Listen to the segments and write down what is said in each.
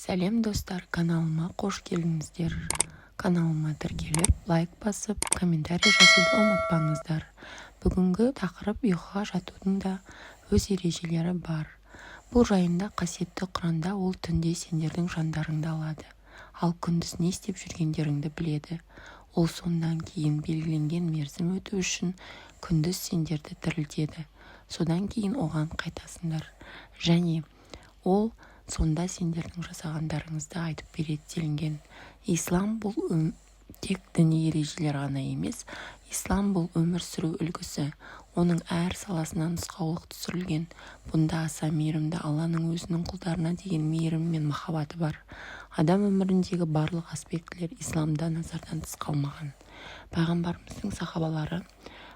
Сәлем достар, каналыма қош келдіңіздер. Каналыма тіркеліп, лайк басып, комментарий жазуды ұмытпаңыздар. Бүгінгі тақырып ұйқыға жатудың да өз ережелері бар. Бұл жайында қасиетті Құранда ол түнде сендердің жандарыңды алады, ал күндіз не істеп жүргендеріңді біледі. Ол сондан кейін белгіленген мерзім өту үшін күндіз сендерді тірілтеді. Содан кейін оған қайтасыңдар. Және ол сонда сендердің жасағандарыңызды айтып береді делінген. Ислам бұл тек діни ережелер ғана емес, ислам бұл өмір сүру үлгісі. Оның әр саласына нұсқаулық түсірілген. Бұнда аса мейірімді Алланың өзінің құлдарына деген мейірімі мен махаббаты бар. Адам өміріндегі барлық аспектілер исламда назардан тыс қалмаған. Пайғамбарымыздың сахабалары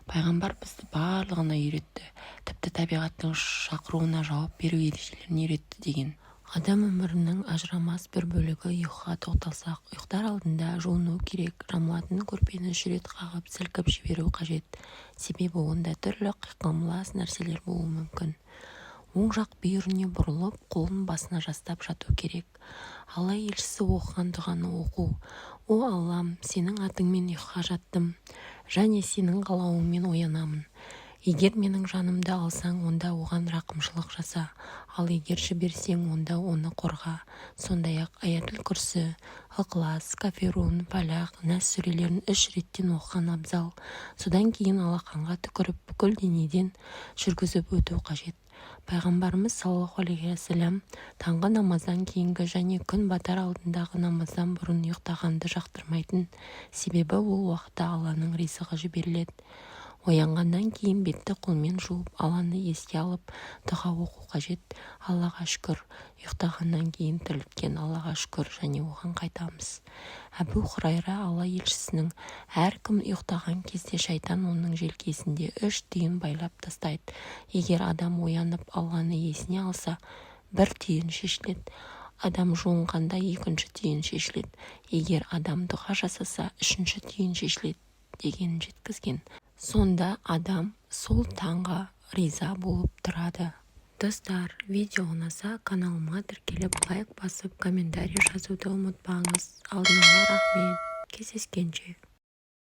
Пайғамбар бізді барлығына үйретті, тіпті табиғаттың шақыруына жауап беру ережелерін үйретті деген. Адам өмірінің ажырамас бір бөлігі ұйқыға тоқталсақ, ұйықтар алдында жуыну керек, жамылатын көрпені үш рет қағып, сілкіп жіберу қажет. Себебі онда түрлі қиқымлас нәрселер болуы мүмкін. Оң жақ бүйіріне бұрылып, қолын басына жастап жату керек. Алла елшісі оқыған дұғаны оқу. О Аллам, сенің атыңмен ұйқыға жаттым, және сенің қалауыңмен оянамын. Егер менің жанымды алсаң, онда оған рақымшылық жаса, ал егер жіберсең, онда оны қорға. Сондай-ақ аятул күрсі, Ықылас, Кафирун, Фалақ, Нәс сүрелерін 3 реттен оқыған абзал. Содан кейін алақанға түкіріп, бүкіл денеден жүргізіп өту қажет. Пайғамбарымыз саллаллаху алейхи уассалам таңғы намаздан кейінгі және күн батар алдындағы намаздан бұрын ұйықтағанды жақтырмайтын. Себебі ол уақытта Алланың ризығы жіберіледі. Оянғаннан кейін бетті қолмен жуып, Алланы еске алып, дұға оқу қажет. Аллаға шүкір, ұйықтағаннан кейін тірілткен Аллаға шүкір, және оған қайтамыз. Әбу Хурайра Алла елшісінің әркім ұйықтаған кезде шайтан оның желкесінде 3 түйін байлап тастайды. Егер адам оянып Алланы есіне алса, 1 түйін шешіледі. Адам жуынғанда 2-ші түйін шешіледі. Егер адам дұға жасаса, 3-ші түйін шешіледі дегенін жеткізген. Сонда адам сол таңға риза болып тұрады. Достар, видео ұнаса каналыма тіркеліп, лайк басып, комментарий жазуды ұмытпаңыз. Алдын ала рахмет. Кездескенше.